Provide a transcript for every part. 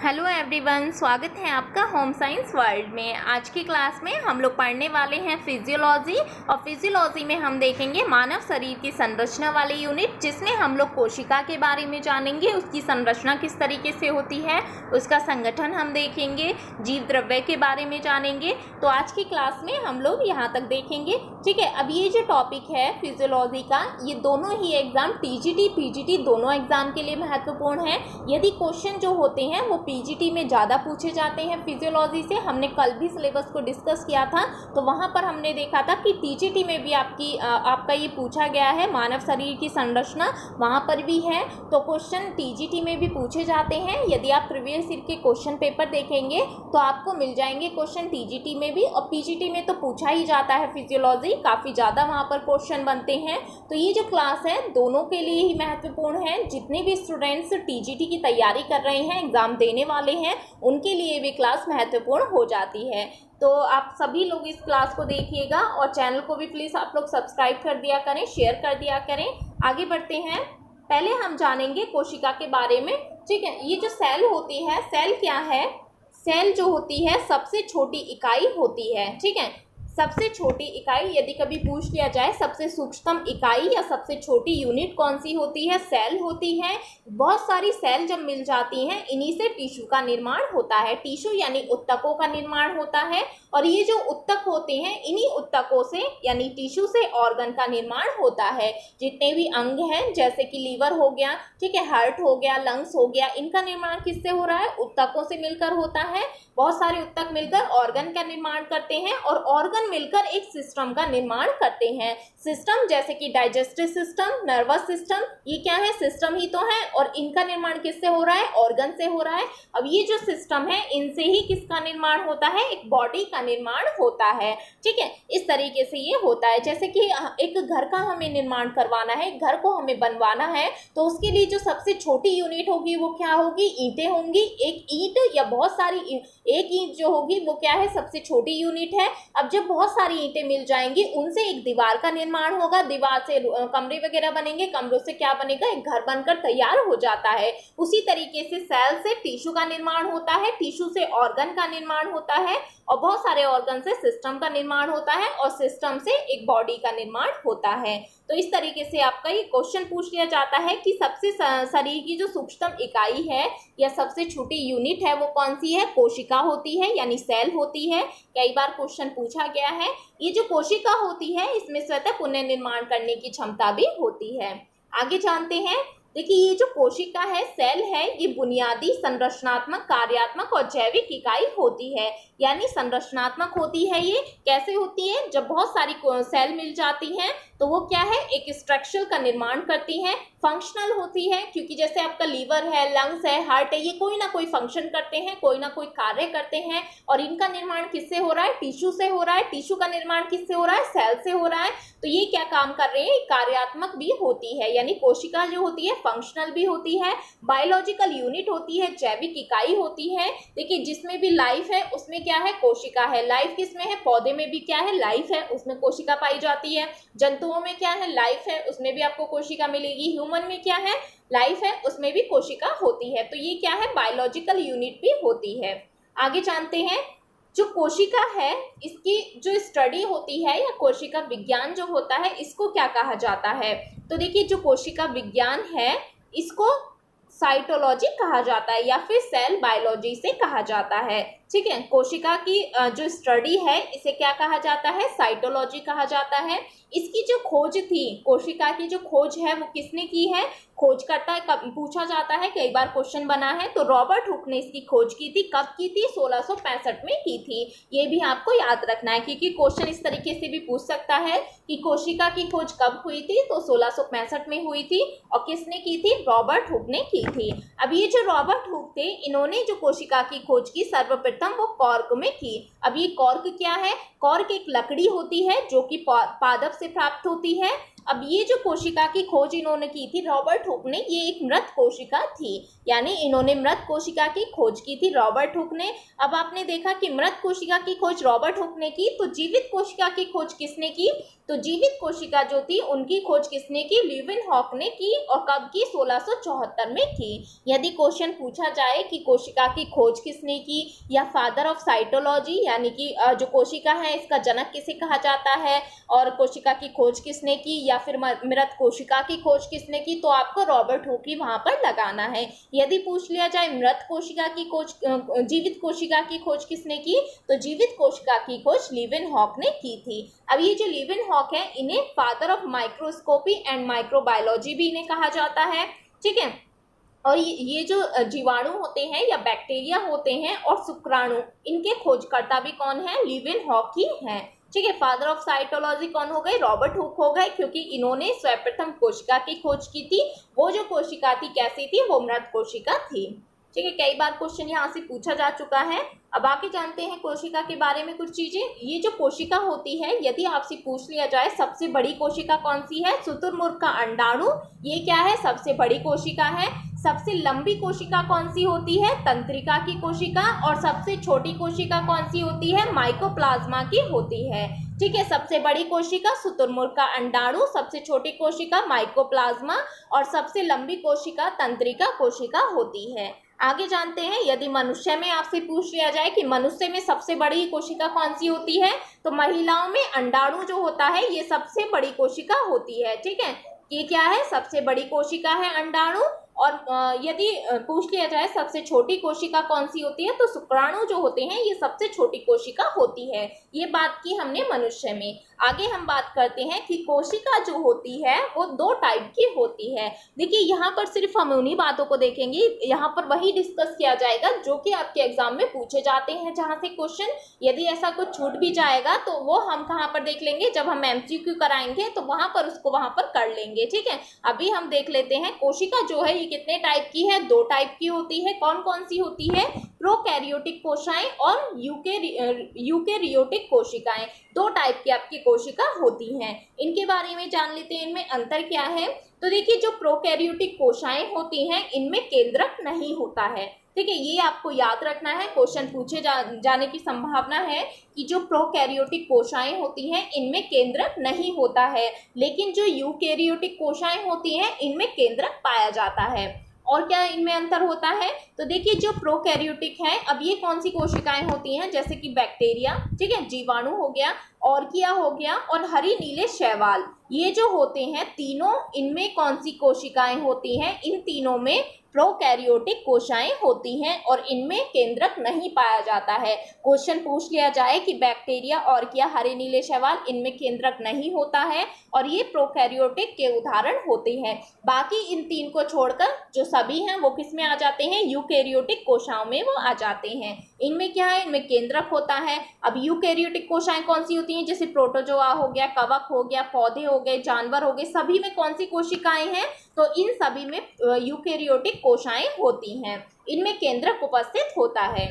Hello everyone, स्वागत है आपका होम साइंस वर्ल्ड में। आज की क्लास में हम लोग पढ़ने वाले हैं फिजियोलॉजी, और फिजियोलॉजी में हम देखेंगे मानव शरीर की संरचना वाले यूनिट, जिसमें हम लोग कोशिका के बारे में जानेंगे, उसकी संरचना किस तरीके से होती है, उसका संगठन हम देखेंगे, जीव द्रव्य के बारे में जानेंगे। तो आज की क्लास में हम लोग यहाँ तक देखेंगे, ठीक है। अब ये जो टॉपिक है फिजियोलॉजी का, ये दोनों ही एग्जाम टीजीटी पीजीटी दोनों एग्जाम के लिए महत्वपूर्ण है। यदि क्वेश्चन जो होते हैं वो पीजीटी में ज़्यादा पूछे जाते हैं फिजियोलॉजी से, हमने कल भी सिलेबस को डिस्कस किया था, तो वहाँ पर हमने देखा था कि टीजीटी में भी आपका ये पूछा गया है, मानव शरीर की संरचना वहाँ पर भी है। तो क्वेश्चन टीजीटी में भी पूछे जाते हैं। यदि आप प्रीवियस ईयर के क्वेश्चन पेपर देखेंगे तो आपको मिल जाएंगे क्वेश्चन टीजीटी में भी, और पीजीटी में तो पूछा ही जाता है फिजियोलॉजी, काफ़ी ज़्यादा वहाँ पर क्वेश्चन बनते हैं। तो ये जो क्लास है दोनों के लिए ही महत्वपूर्ण है। जितने भी स्टूडेंट्स टीजीटी की तैयारी कर रहे हैं, एग्जाम देने वाले हैं, उनके लिए भी क्लास महत्वपूर्ण हो जाती है। तो आप सभी लोग इस क्लास को देखिएगा, और चैनल को भी प्लीज़ आप लोग सब्सक्राइब कर दिया करें, शेयर कर दिया करें। आगे बढ़ते हैं। पहले हम जानेंगे कोशिका के बारे में, ठीक है। ये जो सेल होती है, सेल क्या है? सेल जो होती है सबसे छोटी इकाई होती है, ठीक है। सबसे छोटी इकाई, यदि कभी पूछ लिया जाए सबसे सूक्ष्मतम इकाई या सबसे छोटी यूनिट कौन सी होती है, सेल होती है। बहुत सारी सेल जब मिल जाती हैं, इन्हीं से टिश्यू का निर्माण होता है। टिश्यू यानी उत्तकों का निर्माण होता है, और ये जो उत्तक होते हैं, इन्हीं उत्तकों से यानी टिश्यू से ऑर्गन का निर्माण होता है। जितने भी अंग हैं, जैसे कि लीवर हो गया, ठीक है, हार्ट हो गया, लंग्स हो गया, इनका निर्माण किससे हो रहा है? उत्तकों से मिलकर होता है। बहुत सारे उत्तक मिलकर ऑर्गन का निर्माण करते हैं, और ऑर्गन मिलकर एक सिस्टम का निर्माण करते हैं। सिस्टम जैसे कि डाइजेस्टिव सिस्टम, नर्वस सिस्टम, ये क्या है? सिस्टम ही तो है। और इनका निर्माण किससे हो रहा है? ऑर्गन से हो रहा है। अब ये जो सिस्टम है, इनसे ही किसका निर्माण होता है? एक बॉडी का निर्माण होता है, ठीक है। इस तरीके से ये होता है। जैसे कि एक घर का हमें निर्माण करवाना है, घर को हमें बनवाना है, तो उसके लिए जो सबसे छोटी यूनिट होगी वो क्या होगी? ईंटें होंगी। एक ईंट या बहुत सारी एक ईंट जो होगी वो क्या है? सबसे छोटी यूनिट है। अब जब बहुत सारी ईंटें मिल जाएंगी, उनसे एक दीवार का निर्माण होगा, दीवार से कमरे वगैरह बनेंगे, कमरों से क्या बनेगा? एक घर बनकर तैयार हो जाता है। उसी तरीके से सेल से टिश्यू का निर्माण होता है, टिश्यू से ऑर्गन का निर्माण होता है, और बहुत सारे ऑर्गन से सिस्टम का निर्माण होता है, और सिस्टम से एक बॉडी का निर्माण होता है। तो इस तरीके से आपका ये क्वेश्चन पूछ लिया जाता है कि सबसे शरीर की जो सूक्ष्मतम इकाई है या सबसे छोटी यूनिट है वो कौन सी है? कोशिका होती है, यानी सेल होती है। कई बार क्वेश्चन पूछा गया है। ये जो कोशिका होती है, इसमें स्वतः पुनर्निर्माण करने की क्षमता भी होती है। आगे जानते हैं। देखिए, ये जो कोशिका है, सेल है, ये बुनियादी संरचनात्मक, कार्यात्मक और जैविक इकाई होती है। यानी संरचनात्मक होती है। ये कैसे होती है? जब बहुत सारी सेल मिल जाती हैं तो वो क्या है? एक स्ट्रक्चर का निर्माण करती हैं। फंक्शनल होती है, क्योंकि जैसे आपका लीवर है, लंग्स है, हार्ट है, ये कोई ना कोई फंक्शन करते हैं, कोई ना कोई कार्य करते हैं, और इनका निर्माण किससे हो रहा है? टिश्यू से हो रहा है। टिश्यू का निर्माण किससे हो रहा है? सेल से हो रहा है। तो ये क्या काम कर रहे हैं? कार्यात्मक भी होती है, यानी कोशिका जो होती है फंक्शनल भी होती है, बायोलॉजिकल यूनिट होती है, जैविक इकाई होती है। देखिए, जिसमें भी लाइफ है उसमें क्या है? कोशिका है। लाइफ किसमें है? पौधे में भी क्या है? लाइफ है, उसमें कोशिका पाई जाती है। जंतुओं में क्या है? लाइफ है, उसमें भी आपको कोशिका मिलेगी। ह्यूमन में क्या है? लाइफ है, उसमें भी कोशिका होती है। तो ये क्या है? बायोलॉजिकल यूनिट भी होती है। आगे जानते हैं। जो कोशिका है, इसकी जो स्टडी होती है या कोशिका विज्ञान जो होता है, इसको क्या कहा जाता है? तो देखिए, जो कोशिका विज्ञान है, इसको साइटोलॉजी कहा जाता है, या फिर सेल बायोलॉजी से कहा जाता है, ठीक है। कोशिका की जो स्टडी है, इसे क्या कहा जाता है? साइटोलॉजी कहा जाता है। इसकी जो खोज थी, कोशिका की जो खोज है, वो किसने की है? खोजकर्ता पूछा जाता है, कई बार क्वेश्चन बना है। तो रॉबर्ट हुक ने इसकी खोज की थी। कब की थी? 1665 में की थी। ये भी आपको याद रखना है, क्योंकि क्वेश्चन इस तरीके से भी पूछ सकता है कि कोशिका की खोज कब हुई थी? तो 1665 में हुई थी। और किसने की थी? रॉबर्ट हुक ने की थी। अब ये जो रॉबर्ट हुक थे, इन्होंने जो कोशिका की खोज की सर्वप्रथम वो कॉर्क में की। अब ये कॉर्क क्या है? कॉर्क एक लकड़ी होती है जो कि पादप से प्राप्त होती है। अब ये जो कोशिका की खोज इन्होंने की थी रॉबर्ट हुक ने, ये एक मृत कोशिका थी, यानी इन्होंने मृत कोशिका की खोज की थी रॉबर्ट हुक ने। अब आपने देखा कि मृत कोशिका की खोज रॉबर्ट हुक ने की, तो जीवित कोशिका की खोज किसने की? तो जीवित कोशिका जो थी उनकी खोज किसने की? लीeuwenhoek ने की। और कब की? 1674 में की। यदि क्वेश्चन पूछा जाए कि कोशिका की खोज किसने की या फादर ऑफ साइटोलॉजी यानी कि जो कोशिका है इसका जनक किसे कहा जाता है, और कोशिका की खोज किसने की या फिर मृत कोशिका की खोज किसने की, तो आपको रॉबर्ट हुक ही वहां पर लगाना है। यदि पूछ लिया जाए मृत कोशिका की खोज, जीवित कोशिका की खोज किसने की, तो जीवित कोशिका की खोज लीeuwenhoek ने की थी। अब ये जो लीeuwenhoek है इन्हें father of microscopy and microbiology भी इन्हें कहा जाता है, ठीक है। और ये जो जीवाणु होते हैं या बैक्टीरिया होते हैं और शुक्राणु, इनके खोजकर्ता भी कौन है? लीeuwenhoek ही हैं, ठीक है। फादर ऑफ साइटोलॉजी कौन हो गए? रॉबर्ट हुक हो गए, क्योंकि इन्होंने सर्वप्रथम कोशिका की खोज की थी। वो जो कोशिका थी कैसी थी? वो मृत कोशिका थी, ठीक है। कई बार क्वेश्चन यहाँ से पूछा जा चुका है। अब आगे जानते हैं कोशिका के बारे में कुछ चीजें। ये जो कोशिका होती है, यदि आपसे पूछ लिया जाए सबसे बड़ी कोशिका कौन सी है? शुतुरमुर्ग का अंडाणु, ये क्या है? सबसे बड़ी कोशिका है। सबसे लंबी कोशिका कौन सी होती है? तंत्रिका की कोशिका। और सबसे छोटी कोशिका कौन सी होती है? माइकोप्लाज्मा की होती है, ठीक है। सबसे बड़ी कोशिका शुतुरमुर्ग का अंडाणु, सबसे छोटी कोशिका माइकोप्लाज्मा और सबसे लंबी कोशिका तंत्रिका कोशिका होती है। आगे जानते हैं, यदि मनुष्य में आपसे पूछ लिया जाए कि मनुष्य में सबसे बड़ी कोशिका कौन सी होती है, तो महिलाओं में अंडाणु जो होता है ये सबसे बड़ी कोशिका होती है, ठीक है। ये क्या है? सबसे बड़ी कोशिका है अंडाणु। और यदि पूछ लिया जाए सबसे छोटी कोशिका कौन सी होती है, तो शुक्राणु जो होते हैं ये सबसे छोटी कोशिका होती है। ये बात की हमने मनुष्य में। आगे हम बात करते हैं कि कोशिका जो होती है वो दो टाइप की होती है। देखिए यहाँ पर सिर्फ हम उन्हीं बातों को देखेंगे, यहाँ पर वही डिस्कस किया जाएगा जो कि आपके एग्जाम में पूछे जाते हैं जहाँ से क्वेश्चन। यदि ऐसा कुछ छूट भी जाएगा तो वो हम कहाँ पर देख लेंगे? जब हम MCQ कराएंगे तो वहां पर उसको वहां पर कर लेंगे, ठीक है। अभी हम देख लेते हैं कोशिका जो है ये कितने टाइप की है? दो टाइप की होती है। कौन कौन सी होती है? प्रोकैरियोटिक कोशिकाएं और यूकेरियोटिक कोशिकाएं, दो टाइप की आपकी कोशिका होती हैं। इनके बारे में जान लेते हैं, इनमें अंतर क्या है। तो देखिए जो प्रोकैरियोटिक कोशिकाएं होती हैं इनमें केंद्रक नहीं होता है, ठीक है। ये आपको याद रखना है, क्वेश्चन पूछे जाने की संभावना है कि जो प्रोकैरियोटिक कोशिकाएं होती हैं इनमें केंद्रक नहीं होता है, लेकिन जो यूकेरियोटिक कोशिकाएं होती हैं इनमें केंद्रक पाया जाता है। और क्या इनमें अंतर होता है? तो देखिए जो प्रोकैरियोटिक है, अब ये कौन सी कोशिकाएं होती हैं? जैसे कि बैक्टीरिया, ठीक है, जीवाणु हो गया, ऑर्किया हो गया और हरी नीले शैवाल, ये जो होते हैं तीनों, इनमें कौन सी कोशिकाएं होती हैं? इन तीनों में प्रोकैरियोटिक कोशिकाएं होती हैं और इनमें केंद्रक नहीं पाया जाता है। क्वेश्चन पूछ लिया जाए कि बैक्टीरिया, ऑर्किया, हरे नीले शैवाल, इनमें केंद्रक नहीं होता है और ये प्रोकैरियोटिक के उदाहरण होते हैं। बाकी इन तीन को छोड़कर जो सभी हैं वो किस में आ जाते हैं? यूकेरियोटिक कोशिकाओं में वो आ जाते हैं। इनमें क्या है? इनमें केंद्रक होता है। अब यूकेरियोटिक कोशिकाएं कौन सी होती हैं? जैसे प्रोटोजोआ हो गया, कवक हो गया, पौधे हो गए, जानवर हो गए, सभी में कौन सी कोशिकाएं हैं? तो इन सभी में यूकेरियोटिक कोशिकाएं होती हैं, इनमें केंद्रक उपस्थित होता है।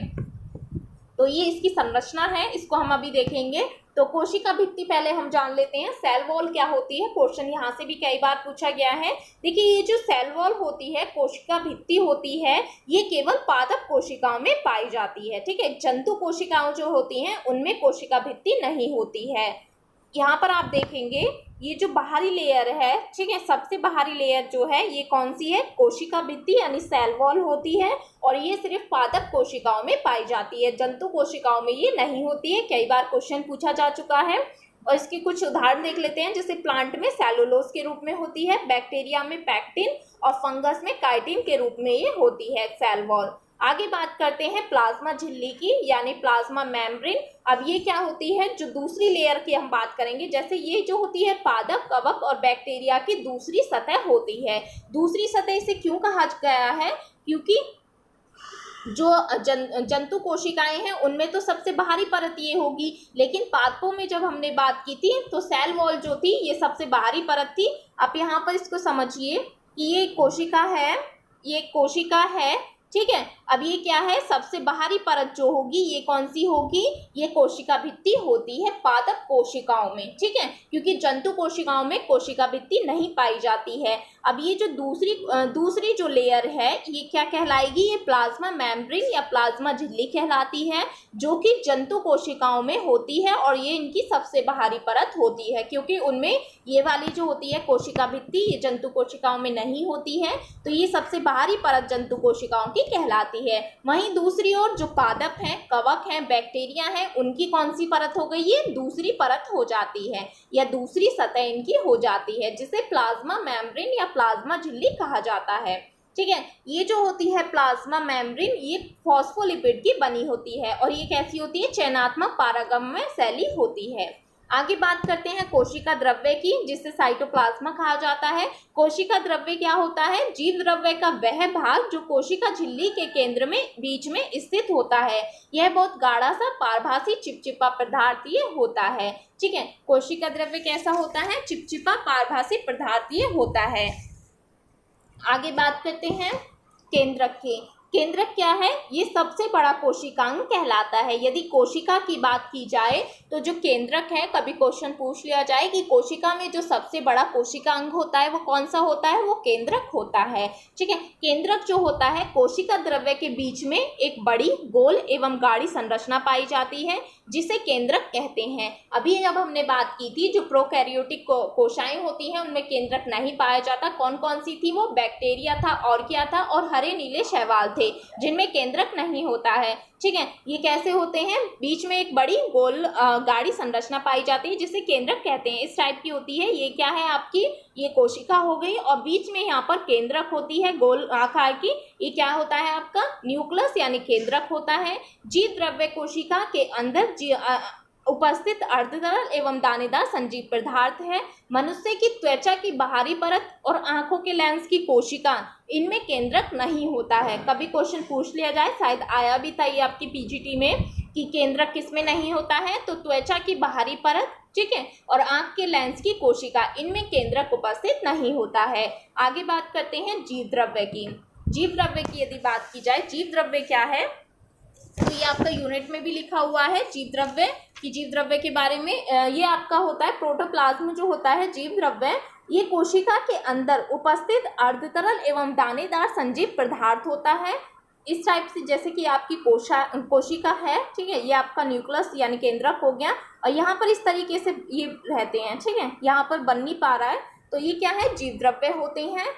तो ये इसकी संरचना है, इसको हम अभी देखेंगे। तो कोशिका भित्ति पहले हम जान लेते हैं, सेल वॉल क्या होती है। क्वेश्चन यहाँ से भी कई बार पूछा गया है। देखिए ये जो सेल वॉल होती है, कोशिका भित्ति होती है, ये केवल पादप कोशिकाओं में पाई जाती है, ठीक है। जंतु कोशिकाओं जो होती हैं उनमें कोशिका भित्ति नहीं होती है। यहाँ पर आप देखेंगे ये जो बाहरी लेयर है, ठीक है, सबसे बाहरी लेयर जो है ये कौन सी है? कोशिका भित्ति यानी सेल वॉल होती है और ये सिर्फ पादप कोशिकाओं में पाई जाती है, जंतु कोशिकाओं में ये नहीं होती है। कई बार क्वेश्चन पूछा जा चुका है और इसके कुछ उदाहरण देख लेते हैं। जैसे प्लांट में सेलुलोज के रूप में होती है, बैक्टीरिया में पैक्टिन और फंगस में काइटिन के रूप में ये होती है सेल वॉल। आगे बात करते हैं प्लाज्मा झिल्ली की यानी प्लाज्मा मेम्ब्रेन। अब ये क्या होती है? जो दूसरी लेयर की हम बात करेंगे, जैसे ये जो होती है पादप, कवक और बैक्टीरिया की दूसरी सतह होती है। दूसरी सतह इसे क्यों कहा गया है? क्योंकि जो जंतु कोशिकाएं हैं उनमें तो सबसे बाहरी परत ये होगी, लेकिन पादपों में जब हमने बात की थी तो सेल वॉल जो थी ये सबसे बाहरी परत थी। आप यहाँ पर इसको समझिए कि ये कोशिका है, ये कोशिका है, ठीक है। अब ये क्या है, सबसे बाहरी परत जो होगी ये कौन सी होगी, ये कोशिका भित्ति होती है पादप कोशिकाओं में, ठीक है, क्योंकि जंतु कोशिकाओं में कोशिका भित्ति नहीं पाई जाती है। अब ये जो दूसरी जो लेयर है ये क्या कहलाएगी, ये प्लाज्मा मेम्ब्रेन या प्लाज्मा झिल्ली कहलाती है, जो कि जंतु कोशिकाओं में होती है और ये इनकी सबसे बाहरी परत होती है, क्योंकि उनमें ये वाली जो होती है कोशिका भित्ति ये जंतु कोशिकाओं में नहीं होती है, तो ये सबसे बाहरी परत जंतु कोशिकाओं की कहलाती है। वहीं दूसरी ओर जो पादप हैं, कवक हैं, बैक्टीरिया हैं, उनकी कौन सी परत हो गई, ये दूसरी परत हो जाती है या दूसरी सतह इनकी हो जाती है, जिसे प्लाज्मा मेम्ब्रेन या प्लाज्मा झिल्ली कहा जाता है, ठीक है। ये जो होती है प्लाज्मा मेम्ब्रेन ये फॉस्फोलिपिड की बनी होती है और ये कैसी होती है, चयनात्मक पारगम्य शैली होती है। आगे बात करते हैं कोशिका द्रव्य की, जिसे साइटोप्लाज्मा कहा जाता है। कोशिका द्रव्य क्या होता है, जीव द्रव्य का वह भाग जो कोशिका झिल्ली के केंद्र में बीच में स्थित होता है। यह बहुत गाढ़ा सा पारभासी चिपचिपा पदार्थीय होता है, ठीक है। कोशिका द्रव्य कैसा होता है, चिपचिपा पारभासी पदार्थीय होता है। आगे बात करते हैं केंद्रक की। केंद्रक क्या है, ये सबसे बड़ा कोशिकांग कहलाता है। यदि कोशिका की बात की जाए तो जो केंद्रक है, कभी क्वेश्चन पूछ लिया जाए कि कोशिका में जो सबसे बड़ा कोशिकांग होता है वो कौन सा होता है, वो केंद्रक होता है, ठीक है। केंद्रक जो होता है, कोशिका द्रव्य के बीच में एक बड़ी गोल एवं गाढ़ी संरचना पाई जाती है जिसे केंद्रक कहते हैं। अभी जब हमने बात की थी जो प्रोकैरियोटिक कोशिकाएं होती हैं उनमें केंद्रक नहीं पाया जाता, कौन कौन सी थी, वो बैक्टीरिया था और क्या था, और हरे नीले शैवाल थे जिनमें केंद्रक नहीं होता है, ठीक है। ये कैसे होते हैं, बीच में एक बड़ी गोल गाढ़ी संरचना पाई जाती है जिसे केंद्रक कहते हैं, इस टाइप की होती है। ये क्या है आपकी, ये कोशिका हो गई और बीच में यहाँ पर केंद्रक होती है गोल आकार की, ये क्या होता है आपका न्यूक्लियस यानी केंद्रक होता है। जीव द्रव्य कोशिका के अंदर उपस्थित अर्धतरल एवं दानेदार संजीव पदार्थ है। मनुष्य की त्वचा की बाहरी परत और आंखों के लेंस की कोशिका, इनमें केंद्रक नहीं होता है। कभी क्वेश्चन पूछ लिया जाए, शायद आया भी था ये आपकी पीजीटी में, कि केंद्रक किसमें नहीं होता है, तो त्वचा की बाहरी परत, ठीक है, और आंख के लेंस की कोशिका, इनमें केंद्रक उपस्थित नहीं होता है। आगे बात करते हैं जीव द्रव्य की। जीव द्रव्य की यदि बात की जाए, जीव द्रव्य क्या है, तो ये आपका यूनिट में भी लिखा हुआ है जीव द्रव्य, कि जीव द्रव्य के बारे में ये आपका होता है प्रोटोप्लाज्म जो होता है जीव द्रव्य, ये कोशिका के अंदर उपस्थित अर्धतरल एवं दानेदार संजीव पदार्थ होता है। इस टाइप से, जैसे कि आपकी कोशिका है, ठीक है, ये आपका न्यूक्लियस यानी केंद्रक हो गया और यहाँ पर इस तरीके से ये रहते हैं, ठीक है, यहाँ पर बन नहीं पा रहा है, तो ये क्या है, जीव द्रव्य होते हैं,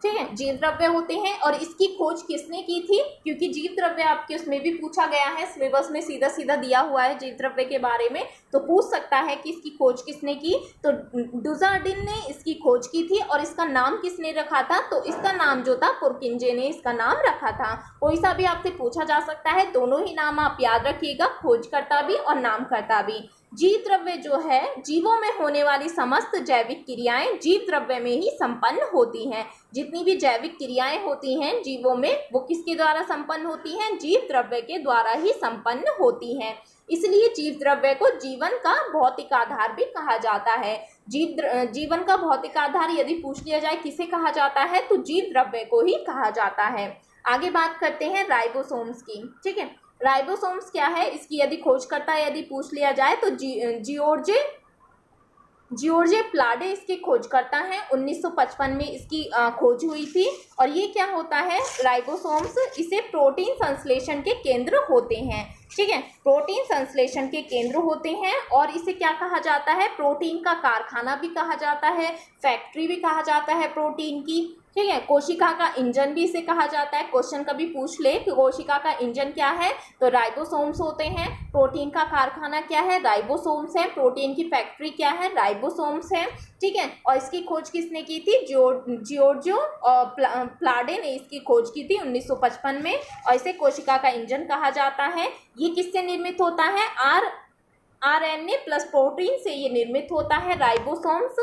ठीक है, जीव द्रव्य होते हैं। और इसकी खोज किसने की थी, क्योंकि जीव द्रव्य आपके उसमें भी पूछा गया है, सिलेबस में सीधा सीधा दिया हुआ है जीव द्रव्य के बारे में, तो पूछ सकता है कि इसकी खोज किसने की, तो डुज़ार्डिन ने इसकी खोज की थी। और इसका नाम किसने रखा था, तो इसका नाम जो था पुरकिंजे ने इसका नाम रखा था। कोई सा भी आपसे पूछा जा सकता है, दोनों ही नाम आप याद रखिएगा, खोजकर्ता भी और नामकर्ता भी। जीव द्रव्य जो है, जीवों में होने वाली समस्त जैविक क्रियाएं जीव द्रव्य में ही संपन्न होती हैं। जितनी भी जैविक क्रियाएं होती हैं जीवों में, वो किसके द्वारा संपन्न होती हैं, जीव द्रव्य के द्वारा ही संपन्न होती हैं। इसलिए जीव द्रव्य को जीवन का भौतिक आधार भी कहा जाता है। जीवन का भौतिक आधार यदि पूछ लिया जाए किसे कहा जाता है, तो जीव द्रव्य को ही कहा जाता है। आगे बात करते हैं राइबोसोम्स की, ठीक है। राइबोसोम्स क्या है, इसकी यदि खोजकर्ता यदि पूछ लिया जाए तो जियोर्जे प्लाडे इसके खोजकर्ता हैं। 1955 में इसकी खोज हुई थी। और ये क्या होता है, राइबोसोम्स, इसे प्रोटीन संश्लेषण के केंद्र होते हैं, ठीक है, प्रोटीन संश्लेषण के केंद्र होते हैं। और इसे क्या कहा जाता है, प्रोटीन का कारखाना भी कहा जाता है, फैक्ट्री भी कहा जाता है प्रोटीन की, ठीक है। कोशिका का इंजन भी इसे कहा जाता है। क्वेश्चन कभी पूछ ले कि कोशिका का इंजन क्या है, तो राइबोसोम्स होते हैं। प्रोटीन का कारखाना क्या है, राइबोसोम्स है। प्रोटीन की फैक्ट्री क्या है, राइबोसोम्स है, ठीक है। और इसकी खोज किसने की थी, जियोर्जो प्लाडे ने इसकी खोज की थी 1955 में। और इसे कोशिका का इंजन कहा जाता है। ये किससे निर्मित होता है, आरएनए प्लस प्रोटीन से ये निर्मित होता है राइबोसोम्स,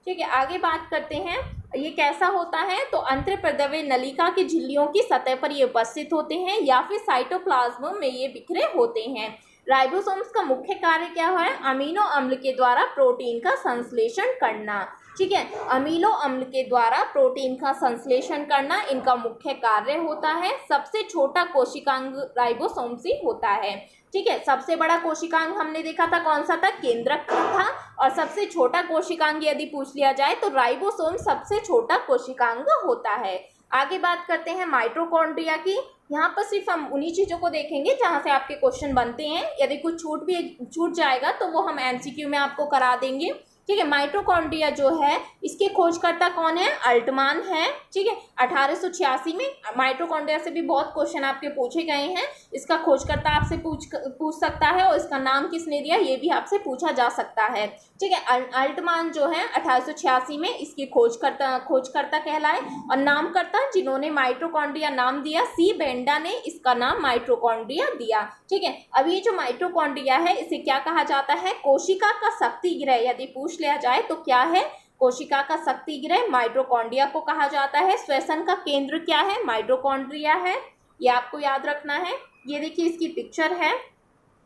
ठीक है। आगे बात करते हैं, ये कैसा होता है, तो अंतःप्रद्रव्य नलिका की झिल्लियों की सतह पर ये उपस्थित होते हैं या फिर साइटोप्लाज्म में ये बिखरे होते हैं। राइबोसोम्स का मुख्य कार्य क्या है, अमीनो अम्ल के द्वारा प्रोटीन का संश्लेषण करना, ठीक है। अमीनो अम्ल के द्वारा प्रोटीन का संश्लेषण करना इनका मुख्य कार्य होता है। सबसे छोटा कोशिकांग राइबोसोम्स ही होता है। ठीक है, सबसे बड़ा कोशिकांग हमने देखा था कौन सा था, केंद्रक था। और सबसे छोटा कोशिकांग यदि पूछ लिया जाए तो राइबोसोम सबसे छोटा कोशिकांग होता है। आगे बात करते हैं माइटोकॉन्ड्रिया की। यहाँ पर सिर्फ हम उन्हीं चीज़ों को देखेंगे जहाँ से आपके क्वेश्चन बनते हैं। यदि कुछ छूट जाएगा तो वो हम एमसीक्यू में आपको करा देंगे। ठीक है, माइटोकॉन्ड्रिया जो है इसके खोजकर्ता कौन है, अल्टमान है। ठीक है, 1886 में। माइटोकॉन्ड्रिया से भी बहुत क्वेश्चन आपके पूछे गए हैं। इसका खोजकर्ता आपसे पूछ सकता है और इसका नाम किसने दिया ये भी आपसे पूछा जा सकता है। ठीक है, अल्टमान जो है 1886 में इसकी खोजकर्ता कहलाए। और नामकर्ता जिन्होंने माइटोकॉन्ड्रिया नाम दिया, सी बेंडा ने इसका नाम माइटोकॉन्ड्रिया दिया। ठीक है, अब ये जो माइटोकॉन्ड्रिया है इसे क्या कहा जाता है, कोशिका का शक्ति गृह यदि पूछ लिया जाए तो क्या है, कोशिका का शक्ति गृह माइटोकॉन्ड्रिया को कहा जाता है। श्वसन का केंद्र क्या है, माइटोकॉन्ड्रिया है। ये आपको याद रखना है। ये देखिए इसकी पिक्चर है,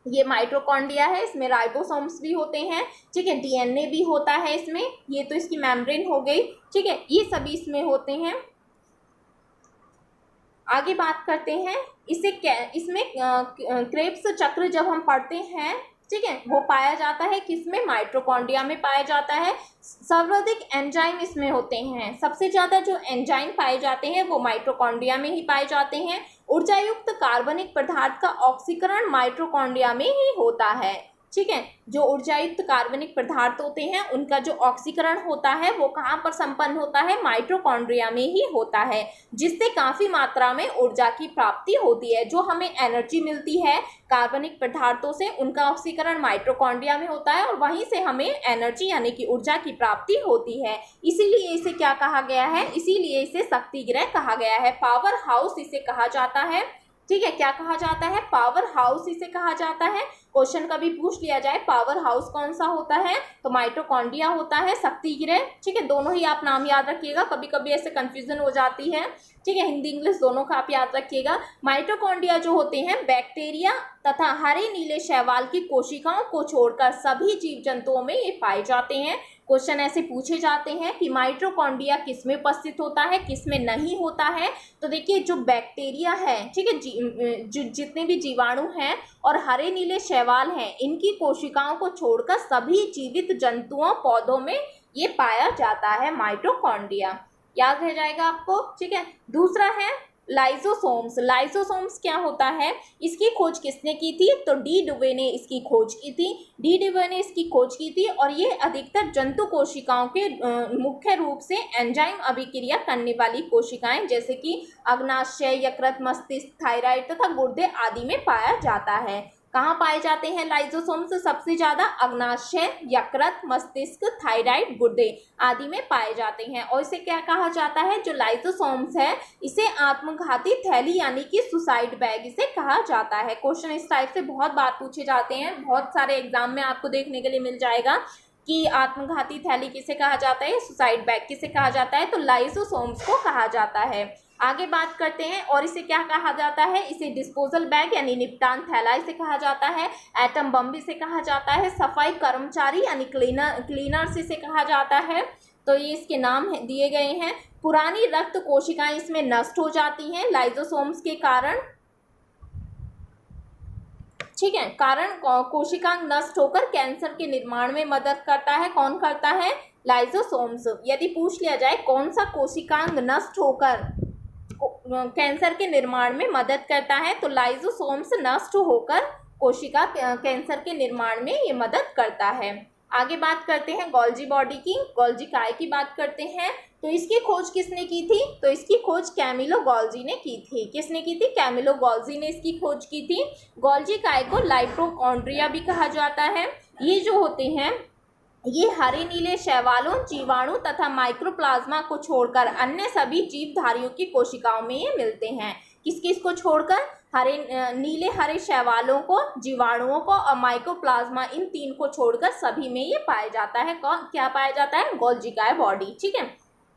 ये माइटोकॉन्ड्रिया है, इसमें राइबोसोम्स भी होते हैं। ठीक है, डीएनए भी होता है इसमें। ये तो इसकी मेम्ब्रेन हो गई। ठीक है, ये सभी इसमें होते हैं। आगे बात करते हैं इसमें क्रेब्स चक्र जब हम पढ़ते हैं, ठीक है, वो पाया जाता है किसमें, माइटोकॉन्ड्रिया में पाया जाता है। सर्वाधिक एंजाइम इसमें होते हैं। सबसे ज़्यादा जो एंजाइम पाए जाते हैं वो माइटोकॉन्ड्रिया में ही पाए जाते हैं। ऊर्जायुक्त कार्बनिक पदार्थ का ऑक्सीकरण माइटोकॉन्ड्रिया में ही होता है। ठीक है, जो ऊर्जायुक्त कार्बनिक पदार्थ होते हैं उनका जो ऑक्सीकरण होता है वो कहाँ पर संपन्न होता है, माइटोकॉन्ड्रिया में ही होता है, जिससे काफ़ी मात्रा में ऊर्जा की प्राप्ति होती है। जो हमें एनर्जी मिलती है कार्बनिक पदार्थों से, उनका ऑक्सीकरण माइटोकॉन्ड्रिया में होता है और वहीं से हमें एनर्जी यानी कि ऊर्जा की प्राप्ति होती है। इसीलिए इसे क्या कहा गया है, इसीलिए इसे शक्ति गृह कहा गया है। पावर हाउस इसे कहा जाता है। ठीक है, क्या कहा जाता है, पावर हाउस इसे कहा जाता है। क्वेश्चन कभी पूछ लिया जाए पावर हाउस कौन सा होता है तो माइटोकॉन्ड्रिया होता है, शक्ति गृह। ठीक है, दोनों ही आप नाम याद रखिएगा, कभी कभी ऐसे कंफ्यूजन हो जाती है। ठीक है, हिंदी इंग्लिश दोनों का आप याद रखिएगा। माइटोकॉन्ड्रिया जो होते हैं बैक्टीरिया तथा हरे नीले शैवाल की कोशिकाओं को छोड़कर सभी जीव जंतुओं में ये पाए जाते हैं। क्वेश्चन ऐसे पूछे जाते हैं कि माइटोकॉन्ड्रिया किस में उपस्थित होता है, किस में नहीं होता है। तो देखिए जो बैक्टीरिया है, ठीक है, जितने भी जीवाणु हैं और हरे नीले शैवाल हैं, इनकी कोशिकाओं को छोड़कर सभी जीवित जंतुओं पौधों में ये पाया जाता है माइटोकॉन्ड्रिया। याद रह जाएगा आपको। ठीक है, दूसरा है लाइसोसोम्स। लाइसोसोम्स क्या होता है, इसकी खोज किसने की थी, तो डी डुवे ने इसकी खोज की थी। डी डुवे ने इसकी खोज की थी और ये अधिकतर जंतु कोशिकाओं के मुख्य रूप से एंजाइम अभिक्रिया करने वाली कोशिकाएं जैसे कि अग्नाशय, यकृत, मस्तिष्क, थायराइड तथा गुर्दे आदि में पाया जाता है। कहाँ पाए जाते हैं लाइसोसोम्स, सबसे ज्यादा अग्नाशय, यकृत, मस्तिष्क, थायराइड, गुर्दे आदि में पाए जाते हैं। और इसे क्या कहा जाता है, जो लाइसोसोम्स है इसे आत्मघाती थैली यानी कि सुसाइड बैग इसे कहा जाता है। क्वेश्चन इस टाइप से बहुत बार पूछे जाते हैं, बहुत सारे एग्जाम में आपको देखने के लिए मिल जाएगा कि आत्मघाती थैली किसे कहा जाता है, सुसाइड बैग किसे कहा जाता है, तो लाइसोसोम्स को कहा जाता है। आगे बात करते हैं और इसे क्या कहा जाता है, इसे डिस्पोजल बैग यानी निपटान थैला इसे कहा जाता है। एटम बम इसे कहा जाता है। सफाई कर्मचारी यानी क्लीनर्स इसे कहा जाता है। तो ये इसके नाम दिए गए हैं। पुरानी रक्त कोशिकाएं इसमें नष्ट हो जाती हैं लाइसोसोम्स के कारण। ठीक है, कारण कोशिकांग नष्ट होकर कैंसर के निर्माण में मदद करता है। कौन करता है, लाइसोसोम्स। यदि पूछ लिया जाए कौन सा कोशिकांग नष्ट होकर कैंसर के निर्माण में मदद करता है तो लाइसोसोम्स नष्ट होकर कोशिका कैंसर के निर्माण में ये मदद करता है। आगे बात करते हैं गोल्जी बॉडी की, गोल्जी काय की बात करते हैं। तो इसकी खोज किसने की थी, तो इसकी खोज कैमिलो गोल्जी ने की थी। किसने की थी, कैमिलो गोल्जी ने इसकी खोज की थी। गोल्जी काय को लाइटोकॉन्ड्रिया भी कहा जाता है। ये जो होते हैं ये हरे नीले शैवालों, जीवाणु तथा माइक्रोप्लाज्मा को छोड़कर अन्य सभी जीवधारियों की कोशिकाओं में ये मिलते हैं। किस किस को छोड़कर, नीले हरे शैवालों को, जीवाणुओं को और माइक्रोप्लाज्मा, इन तीन को छोड़कर सभी में ये पाया जाता है। क्या पाया जाता है, गोल्जी काय बॉडी। ठीक है,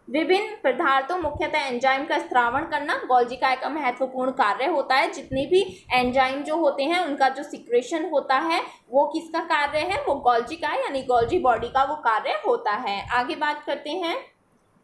विभिन्न पदार्थों मुख्यतः एंजाइम का स्त्रावण करना गोल्जी का एक महत्वपूर्ण कार्य होता है। जितने भी एंजाइम जो होते हैं उनका जो सिक्रेशन होता है वो किसका कार्य है, वो गोल्जी का यानी गोल्जी बॉडी का वो कार्य होता है। आगे बात करते हैं,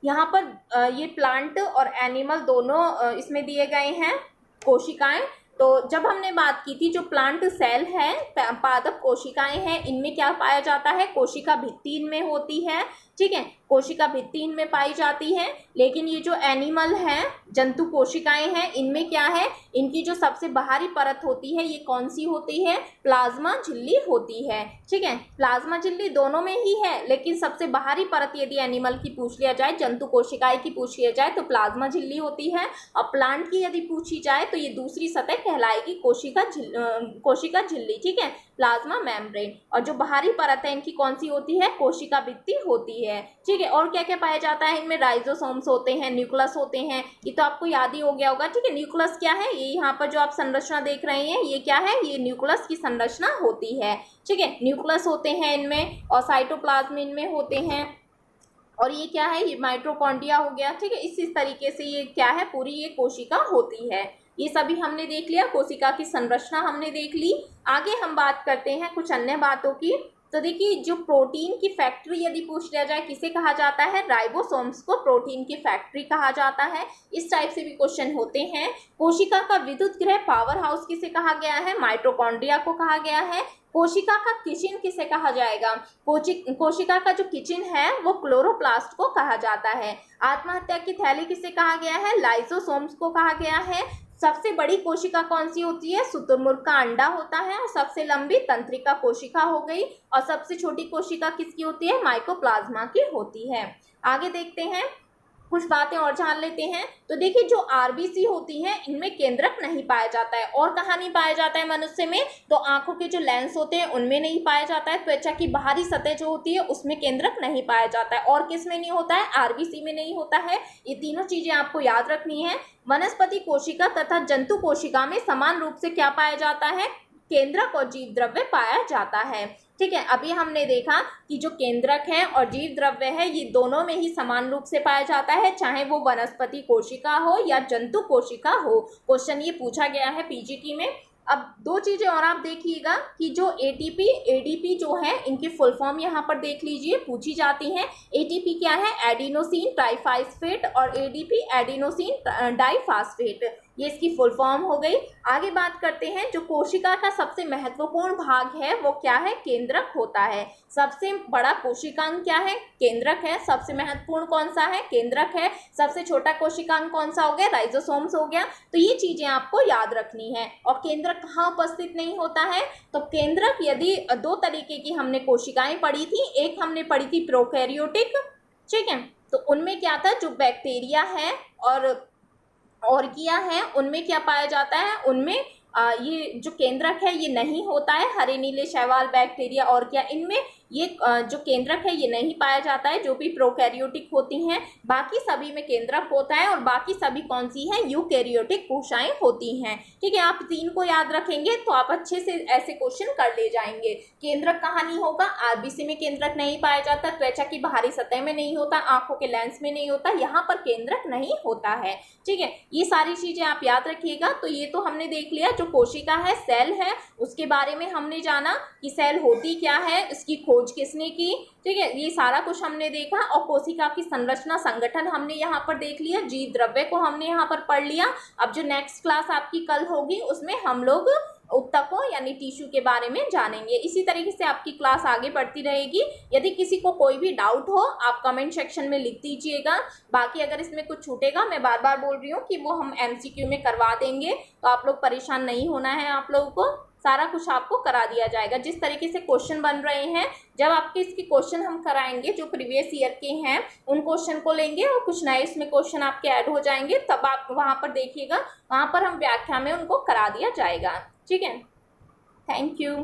यहाँ पर ये प्लांट और एनिमल दोनों इसमें दिए गए हैं कोशिकाएं। तो जब हमने बात की थी जो प्लांट सेल है, पादप कोशिकाएं हैं, इनमें क्या पाया जाता है, कोशिका भित्ति इनमें होती है, ठीक है, कोशिका भित्ति इनमें पाई जाती है। लेकिन ये जो एनिमल हैं, जंतु कोशिकाएं हैं, इनमें क्या है, इनकी जो सबसे बाहरी परत होती है ये कौन सी होती है, प्लाज्मा झिल्ली होती है, ठीक है। प्लाज्मा झिल्ली दोनों में ही है, लेकिन सबसे बाहरी परत यदि एनिमल की पूछ लिया जाए, जंतु कोशिकाएं की पूछ लिया जाए तो प्लाज्मा झिल्ली होती है, और प्लांट की यदि पूछी जाए तो ये दूसरी सतह कहलाएगी कोशिका झिल्ली, ठीक है, प्लाज्मा मेम्ब्रेन। और जो बाहरी परत है इनकी कौन सी होती है, कोशिका भित्ति होती है, ठीक है। और क्या क्या पाया जाता है इनमें, राइजोसोम्स होते हैं, न्यूक्लियस होते हैं, ये तो आपको याद ही हो गया होगा, ठीक है। न्यूक्लियस क्या है, ये यहाँ पर जो आप संरचना देख रहे हैं ये क्या है, ये न्यूक्लियस की संरचना होती है, ठीक है। न्यूक्लियस होते हैं इनमें, और साइटोप्लाज्म इनमें होते हैं, और ये क्या है, ये माइटोकॉन्ड्रिया हो गया, ठीक है। इस तरीके से ये क्या है, पूरी ये कोशिका होती है। ये सभी हमने देख लिया, कोशिका की संरचना हमने देख ली। आगे हम बात करते हैं कुछ अन्य बातों की। तो देखिए, जो प्रोटीन की फैक्ट्री यदि पूछ लिया जाए किसे कहा जाता है, राइबोसोम्स को प्रोटीन की फैक्ट्री कहा जाता है। इस टाइप से भी क्वेश्चन होते हैं। कोशिका का विद्युत गृह पावर हाउस किसे कहा गया है, माइटोकॉन्ड्रिया को कहा गया है। कोशिका का किचन किसे कहा जाएगा, कोशिका का जो किचन है वो क्लोरोप्लास्ट को कहा जाता है। आत्महत्या की थैली किसे कहा गया है, लाइसोसोम्स को कहा गया है। सबसे बड़ी कोशिका कौन सी होती है, शुतुरमुर्ग का अंडा होता है, और सबसे लंबी तंत्रिका कोशिका हो गई। और सबसे छोटी कोशिका किसकी होती है, माइकोप्लाज्मा की होती है। आगे देखते हैं, कुछ बातें और जान लेते हैं। तो देखिए, जो आरबीसी होती हैं इनमें केंद्रक नहीं पाया जाता है। और कहाँ नहीं पाया जाता है मनुष्य में, तो आंखों के जो लेंस होते हैं उनमें नहीं पाया जाता है। त्वचा की बाहरी सतह जो होती है उसमें केंद्रक नहीं पाया जाता है। और किस में नहीं होता है, आरबीसी में नहीं होता है। ये तीनों चीजें आपको याद रखनी है। वनस्पति कोशिका तथा जंतु कोशिका में समान रूप से क्या पाया जाता है, केंद्रक और जीव द्रव्य पाया जाता है, ठीक है। अभी हमने देखा कि जो केंद्रक है और जीव द्रव्य है ये दोनों में ही समान रूप से पाया जाता है, चाहे वो वनस्पति कोशिका हो या जंतु कोशिका हो। क्वेश्चन ये पूछा गया है पीजीटी में। अब दो चीजें और आप देखिएगा कि जो एटीपी एडीपी जो है इनकी फुल फॉर्म यहाँ पर देख लीजिए, पूछी जाती है। एटीपी क्या है, एडिनोसिन ट्राइफास्फेट, और एडीपी एडिनोसिन डाइफास्फेट, ये इसकी फुल फॉर्म हो गई। आगे बात करते हैं, जो कोशिका का सबसे महत्वपूर्ण भाग है वो क्या है, केंद्रक होता है। सबसे बड़ा कोशिकांग क्या है, केंद्रक है। सबसे महत्वपूर्ण कौन सा है, केंद्रक है। सबसे छोटा कोशिकांग कौन सा हो गया, राइजोसोम्स हो गया। तो ये चीजें आपको याद रखनी है। और केंद्रक कहाँ उपस्थित नहीं होता है, तो केंद्रक यदि दो तरीके की हमने कोशिकाएं पढ़ी थी, एक हमने पढ़ी थी प्रोकैरियोटिक, ठीक है, तो उनमें क्या था, जो बैक्टीरिया है और किया है उनमें क्या पाया जाता है, उनमें ये जो केंद्रक है ये नहीं होता है। हरे नीले शैवाल, बैक्टीरिया और क्या, इनमें ये जो केंद्रक है ये नहीं पाया जाता है, जो भी प्रोकैरियोटिक होती हैं। बाकी सभी में केंद्रक होता है, और बाकी सभी कौन सी हैं, यूकैरियोटिक कोशिकाएं होती हैं, ठीक है। आप तीन को याद रखेंगे तो आप अच्छे से ऐसे क्वेश्चन कर ले जाएंगे। केंद्रक कहाँ नहीं होगा, आरबीसी में केंद्रक नहीं पाया जाता, त्वचा की बाहरी सतह में नहीं होता, आंखों के लेंस में नहीं होता, यहाँ पर केंद्रक नहीं होता है, ठीक है। ये सारी चीजें आप याद रखिएगा। तो ये तो हमने देख लिया, जो कोशिका है, सेल है, उसके बारे में हमने जाना कि सेल होती क्या है, इसकी खोज किसने की, ठीक है, ये सारा कुछ हमने देखा। और कोशिका की संरचना संगठन हमने यहाँ पर देख लिया, जीव द्रव्य को हमने यहाँ पर पढ़ लिया। अब जो नेक्स्ट क्लास आपकी कल होगी उसमें हम लोग ऊतकों यानी टिश्यू के बारे में जानेंगे। इसी तरीके से आपकी क्लास आगे बढ़ती रहेगी। यदि किसी को कोई भी डाउट हो आप कमेंट सेक्शन में लिख दीजिएगा। बाकी अगर इसमें कुछ छूटेगा, मैं बार बार बोल रही हूँ कि वो हम एमसीक्यू में करवा देंगे, तो आप लोग परेशान नहीं होना है। आप लोगों को सारा कुछ आपको करा दिया जाएगा। जिस तरीके से क्वेश्चन बन रहे हैं, जब आपके इसके क्वेश्चन हम कराएंगे जो प्रीवियस ईयर के हैं उन क्वेश्चन को लेंगे और कुछ नए इसमें क्वेश्चन आपके ऐड हो जाएंगे, तब आप वहाँ पर देखिएगा, वहाँ पर हम व्याख्या में उनको करा दिया जाएगा, ठीक है। Thank you.